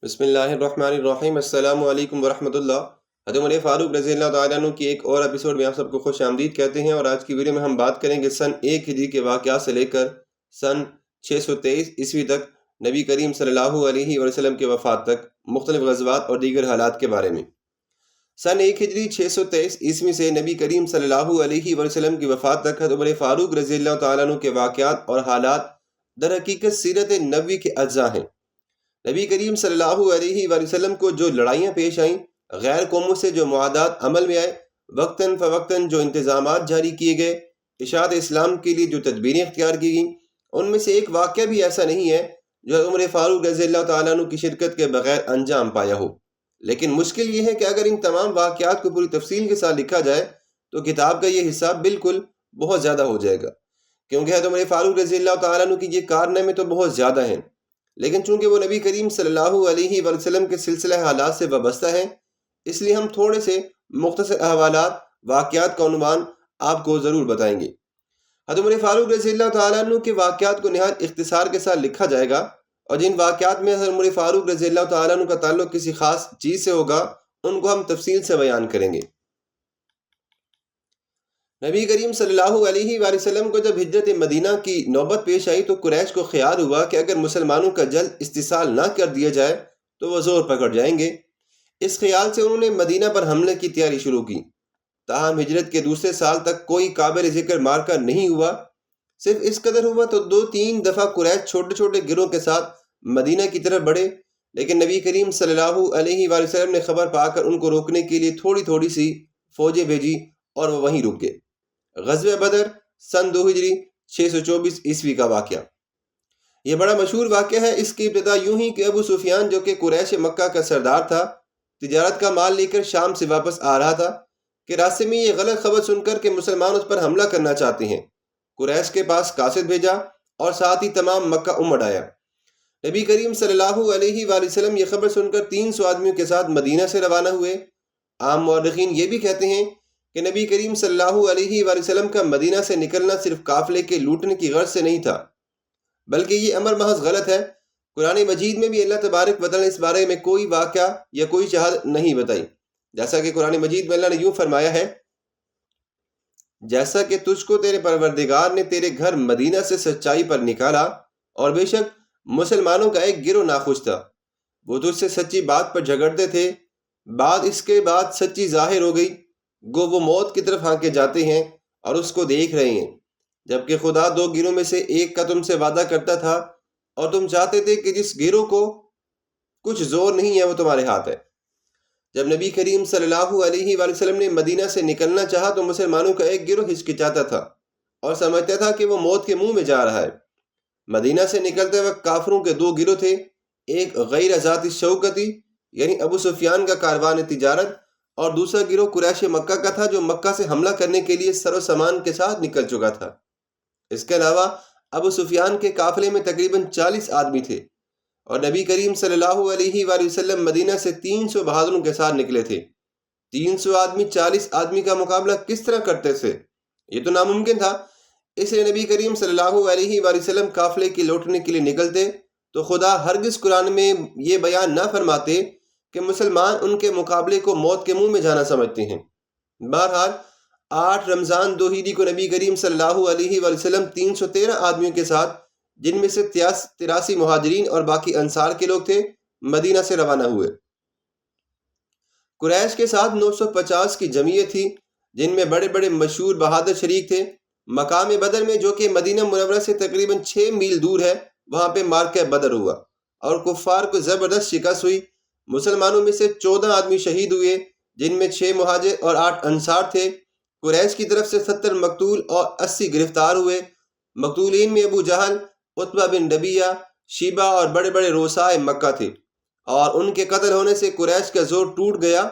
بسم اللہ الرحمن الرحیم۔ السلام علیکم ورحمۃ اللہ۔ حضرت عمر فاروق رضی اللہ تعالیٰ عنہ کی ایک اور ایپیسوڈ میں آپ سب کو خوش آمدید کہتے ہیں، اور آج کی ویڈیو میں ہم بات کریں گے سن 1 ہجری کے واقعات سے لے کر سن 623 عیسوی تک نبی کریم صلی اللہ علیہ وسلم کے وفات تک مختلف غزوات اور دیگر حالات کے بارے میں۔ سن 1 ہجری 623 عیسوی سے نبی کریم صلی اللہ علیہ وسلم کی وفات تک حضرت عمر فاروق رضی اللہ تعالیٰ عنہ کے واقعات اور حالات در حقیقت سیرت نبوی کے اجزاء ہیں۔ نبی کریم صلی اللہ علیہ وسلم کو جو لڑائیاں پیش آئیں، غیر قوموں سے جو معاہدات عمل میں آئے، وقتاً فوقتاً جو انتظامات جاری کیے گئے، اشاعت اسلام کے لیے جو تدبیریں اختیار کی گئیں، ان میں سے ایک واقعہ بھی ایسا نہیں ہے جو عمر فاروق رضی اللہ تعالیٰ عنہ کی شرکت کے بغیر انجام پایا ہو۔ لیکن مشکل یہ ہے کہ اگر ان تمام واقعات کو پوری تفصیل کے ساتھ لکھا جائے تو کتاب کا یہ حصہ بالکل بہت زیادہ ہو جائے گا، کیونکہ حضرت عمر فاروق رضی اللہ تعالیٰ عنہ کی یہ کارنامے تو بہت زیادہ ہیں، لیکن چونکہ وہ نبی کریم صلی اللہ علیہ وسلم کے سلسلہ حالات سے وابستہ ہیں، اس لیے ہم تھوڑے سے مختصر احوالات واقعات کا عنوان آپ کو ضرور بتائیں گے۔ حضرت عمر فاروق رضی اللہ تعالیٰ عنہ کے واقعات کو نہایت اختصار کے ساتھ لکھا جائے گا، اور جن واقعات میں حضرت عمر فاروق رضی اللہ تعالیٰ عنہ کا تعلق کسی خاص چیز سے ہوگا ان کو ہم تفصیل سے بیان کریں گے۔ نبی کریم صلی اللہ علیہ وسلم کو جب ہجرت مدینہ کی نوبت پیش آئی تو قریش کو خیال ہوا کہ اگر مسلمانوں کا جلد استحصال نہ کر دیا جائے تو وہ زور پکڑ جائیں گے۔ اس خیال سے انہوں نے مدینہ پر حملے کی تیاری شروع کی۔ تاہم ہجرت کے دوسرے سال تک کوئی قابل ذکر مارکا نہیں ہوا، صرف اس قدر ہوا تو 2-3 دفعہ قریش چھوٹے چھوٹے گروہ کے ساتھ مدینہ کی طرف بڑھے، لیکن نبی کریم صلی اللہ علیہ وسلم نے خبر پا کر ان کو روکنے کے لیے تھوڑی تھوڑی سی فوجیں بھیجی اور وہ وہیں رک گئے۔ غزوہ بدر سن 2 ہجری 624 عیسوی کا واقعہ یہ بڑا مشہور واقعہ ہے۔ اس کی ابتدا یوں ہی کہ ابو سفیان جو کہ قریش مکہ کا سردار تھا، تجارت کا مال لے کر شام سے واپس آ رہا تھا کہ راستے میں یہ غلط خبر سن کر کہ مسلمان اس پر حملہ کرنا چاہتے ہیں، قریش کے پاس قاصد بھیجا اور ساتھ ہی تمام مکہ امڑ آیا۔ نبی کریم صلی اللہ علیہ وسلم یہ خبر سن کر 300 آدمیوں کے ساتھ مدینہ سے روانہ ہوئے۔ عام مورخین یہ بھی کہتے ہیں کہ نبی کریم صلی اللہ علیہ وسلم کا مدینہ سے نکلنا صرف قافلے کے لوٹنے کی غرض سے نہیں تھا، بلکہ یہ امر محض غلط ہے۔ قرآن مجید میں بھی اللہ تبارک و تعالیٰ نے اس بارے میں کوئی واقعہ یا کوئی شہادت نہیں بتائی، جیسا کہ قرآن مجید میں اللہ نے یوں فرمایا ہے، جیسا کہ تجھ کو تیرے پروردگار نے تیرے گھر مدینہ سے سچائی پر نکالا، اور بے شک مسلمانوں کا ایک گروہ ناخوش تھا، وہ تجھ سے سچی بات پر جھگڑتے تھے، بعد اس کے بعد سچی ظاہر ہو گئی، گو وہ موت کی طرف ہانکے جاتے ہیں اور اس کو دیکھ رہے ہیں، جبکہ خدا 2 گروہ میں سے ایک کا تم سے وعدہ کرتا تھا اور تم چاہتے تھے کہ جس گروہ کو کچھ زور نہیں ہے وہ تمہارے ہاتھ ہے۔ جب نبی کریم صلی اللہ علیہ وسلم نے مدینہ سے نکلنا چاہا تو مسلمانوں کا ایک گروہ ہچکچاتا تھا اور سمجھتا تھا کہ وہ موت کے منہ میں جا رہا ہے۔ مدینہ سے نکلتے وقت کافروں کے 2 گروہ تھے، ایک غیر ذاتی شوکتی یعنی ابو سفیان کا کاروان تجارت، اور دوسرا گروہ قریش مکہ کا تھا جو مکہ سے حملہ کرنے کے لیے سر و سامان کے ساتھ نکل چکا تھا۔ اس کے علاوہ ابو سفیان کے قافلے میں تقریباً 40 آدمی تھے، اور نبی کریم صلی اللہ علیہ وسلم مدینہ سے 300 بہادروں کے ساتھ نکلے تھے۔ 300 آدمی 40 آدمی کا مقابلہ کس طرح کرتے تھے؟ یہ تو ناممکن تھا۔ اس لیے نبی کریم صلی اللہ علیہ وسلم قافلے کی لوٹنے کے لیے نکلتے تو خدا ہرگز قرآن میں یہ بیان نہ فرماتے کہ مسلمان ان کے مقابلے کو موت کے منہ میں جانا سمجھتے ہیں۔ بہرحال 8 رمضان 2 ہجری کو نبی کریم صلی اللہ علیہ وسلم 313 آدمیوں کے ساتھ، جن میں سے 83 مہاجرین اور باقی انصار کے لوگ تھے، مدینہ سے روانہ ہوئے۔ قریش کے ساتھ 950 کی جمعیت تھی، جن میں بڑے بڑے مشہور بہادر شریک تھے۔ مقام بدر میں جو کہ مدینہ منورہ سے تقریباً 6 میل دور ہے، وہاں پہ مارکہ بدر ہوا اور کفار کو زبردست شکست ہوئی۔ مسلمانوں میں سے 14 آدمی شہید ہوئے، جن میں 6 مہاجر اور 8 انصار تھے۔ قریش کی طرف سے 70 مقتول اور 80 گرفتار ہوئے۔ مقتولین میں ابو جہل، عتبہ بن ربیعہ، شیبہ اور بڑے بڑے روسائے مکہ تھے، اور ان کے قتل ہونے سے قریش کا زور ٹوٹ گیا۔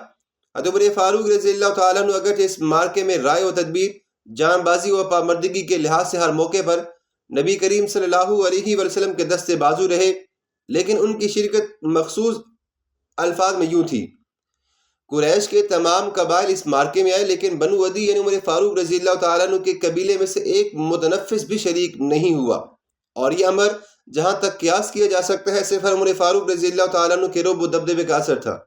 حضرت عمر فاروق رضی اللہ تعالیٰ عنہ اگرچہ اس مارکے میں رائے و تدبیر، جان بازی و پامردگی کے لحاظ سے ہر موقع پر نبی کریم صلی اللہ علیہ وسلم کے دستے بازو رہے، لیکن ان کی شرکت مخصوص الفاظ میں یوں تھی، قریش کے تمام قبائل اس مارکے میں آئے، لیکن بنو عدی یعنی عمر فاروق رضی اللہ تعالیٰ عنہ کے قبیلے میں سے ایک متنفس بھی شریک نہیں ہوا، اور یہ امر جہاں تک قیاس کیا جا سکتا ہے صرف عمر فاروق رضی اللہ تعالیٰ عنہ کے رعب و دبدبے کا اثر تھا۔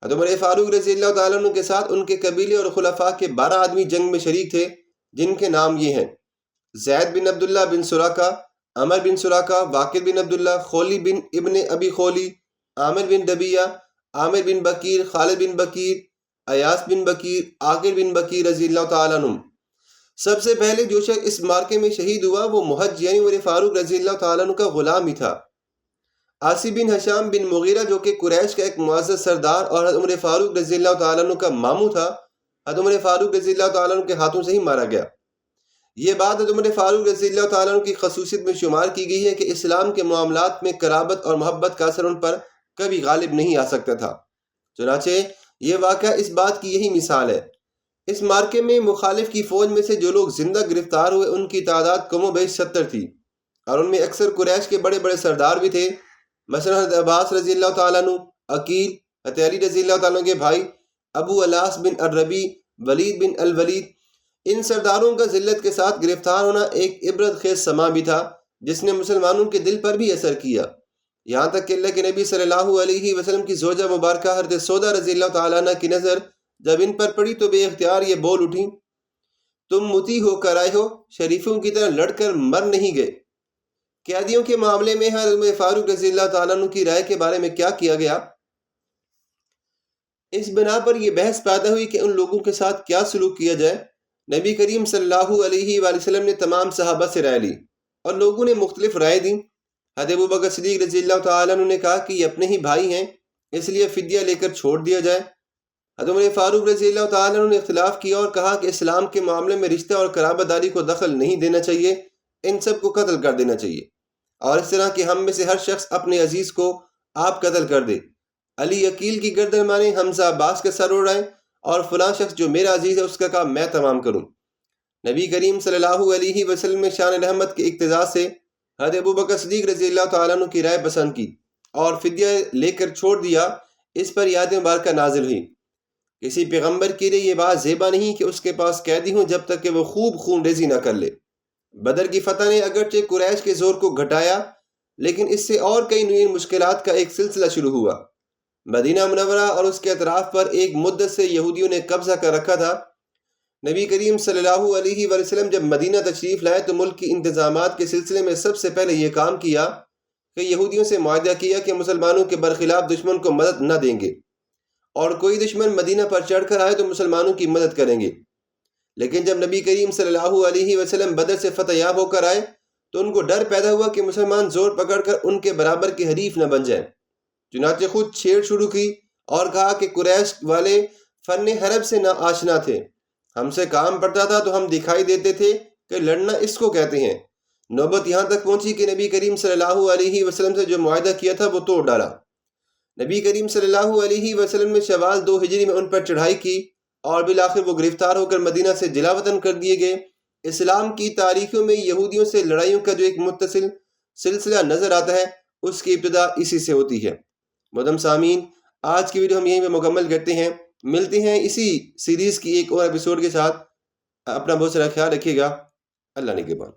عمر فاروق رضی اللہ تعالیٰ عنہ کے ساتھ ان کے قبیلے اور خلفاء کے 12 آدمی جنگ میں شریک تھے، جن کے نام یہ ہیں: زید بن عبداللہ بن سراقہ، عمر بن سراقہ، واقد بن عبداللہ، خولی بن ابن ابی خولی، عامر بن دبیہ، عامر بن بکیر، خالد بن بکیر، ایاس بن بکیر، عاقل بن بکیر رضی اللہ تعالیٰ عنہ۔ سب سے پہلے جو شخص اس مارکے میں شہید ہوا وہ محج یعنی عمر فاروق رضی اللہ تعالیٰ عنہ کا غلام ہی تھا۔ عاصی بن حشام بن مغیرہ جو کہ قریش کا ایک معزز سردار اور حضرت عمر فاروق رضی اللہ تعالیٰ عنہ کا ماموں تھا، حضرت عمر فاروق رضی اللہ تعالیٰ عنہ کے ہاتھوں سے ہی مارا گیا۔ یہ بات حضرت عمر فاروق رضی اللہ تعالیٰ عنہ کی خصوصیت میں شمار کی گئی ہے کہ اسلام کے معاملات میں قرابت اور محبت کا اثر ان پر کبھی غالب نہیں آ سکتا تھا۔ چنانچہ یہ واقعہ اس بات کی یہی مثال ہے۔ اس مارکے میں مخالف کی فوج میں سے جو لوگ زندہ گرفتار ہوئے ان کی تعداد کم و بیش 70 تھی، اور ان میں اکثر قریش کے بڑے بڑے سردار بھی تھے، مثلا حضرت عباس رضی اللہ تعالیٰ عنہ، عقیل، حضرت علی رضی اللہ تعالیٰ عنہ کے بھائی، ابو الاس بن الربیع، ولید بن الولید۔ ان سرداروں کا ذلت کے ساتھ گرفتار ہونا ایک عبرت خیز سما بھی تھا جس نے مسلمانوں کے دل پر بھی اثر کیا، یہاں تک کہ اللہ کے نبی صلی اللہ علیہ وسلم کی زوجہ مبارکہ حضرت سودا رضی اللہ تعالیٰ عنہ کی نظر جب ان پر پڑی تو بے اختیار یہ بول اٹھی: تم مطیع ہو کر آئے ہو، شریفوں کی طرح لڑ کر مر نہیں گئے۔ قیدیوں کے معاملے میں حضرت عمر فاروق رضی اللہ تعالیٰ عنہ کی رائے کے بارے میں کیا کیا گیا؟ اس بنا پر یہ بحث پیدا ہوئی کہ ان لوگوں کے ساتھ کیا سلوک کیا جائے۔ نبی کریم صلی اللہ علیہ وآلہ وسلم نے تمام صحابہ سے رائے لی اور لوگوں نے مختلف رائے دی۔ حضرت ابوبکر صدیق رضی اللہ تعالیٰ عنہ نے کہا کہ یہ اپنے ہی بھائی ہیں، اس لیے فدیہ لے کر چھوڑ دیا جائے۔ حضرت عمر فاروق رضی اللہ تعالیٰ عنہ نے اختلاف کیا اور کہا کہ اسلام کے معاملے میں رشتہ اور قرابت داری کو دخل نہیں دینا چاہیے، ان سب کو قتل کر دینا چاہیے، اور اس طرح کہ ہم میں سے ہر شخص اپنے عزیز کو آپ قتل کر دے۔ علی عقیل کی گردن مانے، حمزہ عباس کا سر اڑائیں، اور فلاں شخص جو میرا عزیز ہے اس کا کام میں تمام کروں۔ نبی کریم صلی اللہ علیہ وسلم نے شان رحمت کے اقتضاء سے حضرت ابوبکر صدیق رضی اللہ تعالیٰ عنہ کی رائے پسند کی اور فدیہ لے کر چھوڑ دیا۔ اس پر آیت مبارکہ نازل ہوئی: کسی پیغمبر کے لیے یہ بات زیبا نہیں کہ اس کے پاس قیدی ہوں جب تک کہ وہ خوب خون ریزی نہ کر لے۔ بدر کی فتح نے اگرچہ قریش کے زور کو گھٹایا، لیکن اس سے اور کئی نئی مشکلات کا ایک سلسلہ شروع ہوا۔ مدینہ منورہ اور اس کے اطراف پر ایک مدت سے یہودیوں نے قبضہ کر رکھا تھا۔ نبی کریم صلی اللہ علیہ وآلہ وسلم جب مدینہ تشریف لائے تو ملک کی انتظامات کے سلسلے میں سب سے پہلے یہ کام کیا کہ یہودیوں سے معاہدہ کیا کہ مسلمانوں کے برخلاف دشمن کو مدد نہ دیں گے، اور کوئی دشمن مدینہ پر چڑھ کر آئے تو مسلمانوں کی مدد کریں گے۔ لیکن جب نبی کریم صلی اللہ علیہ وسلم بدر سے فتح یاب ہو کر آئے تو ان کو ڈر پیدا ہوا کہ مسلمان زور پکڑ کر ان کے برابر کے حریف نہ بن جائیں۔ چنانچہ خود چھیڑ شروع کی اور کہا کہ قریش والے فن حرب سے نہ آشنا تھے، ہم سے کام پڑتا تھا تو ہم دکھائی دیتے تھے کہ لڑنا اس کو کہتے ہیں۔ نوبت یہاں تک پہنچی کہ نبی کریم صلی اللہ علیہ وسلم سے جو معاہدہ کیا تھا وہ توڑ ڈالا۔ نبی کریم صلی اللہ علیہ وسلم نے شوال 2 ہجری میں ان پر چڑھائی کی اور بالآخر وہ گرفتار ہو کر مدینہ سے جلا وطن کر دیے گئے۔ اسلام کی تاریخوں میں یہودیوں سے لڑائیوں کا جو ایک متصل سلسلہ نظر آتا ہے اس کی ابتدا اسی سے ہوتی ہے۔ محترم سامعین، آج کی ویڈیو ہم یہیں پہ مکمل کرتے ہیں، ملتے ہیں اسی سیریز کی ایک اور ایپیسوڈ کے ساتھ۔ اپنا بہت سارا خیال رکھیے گا۔ اللہ نگہبان۔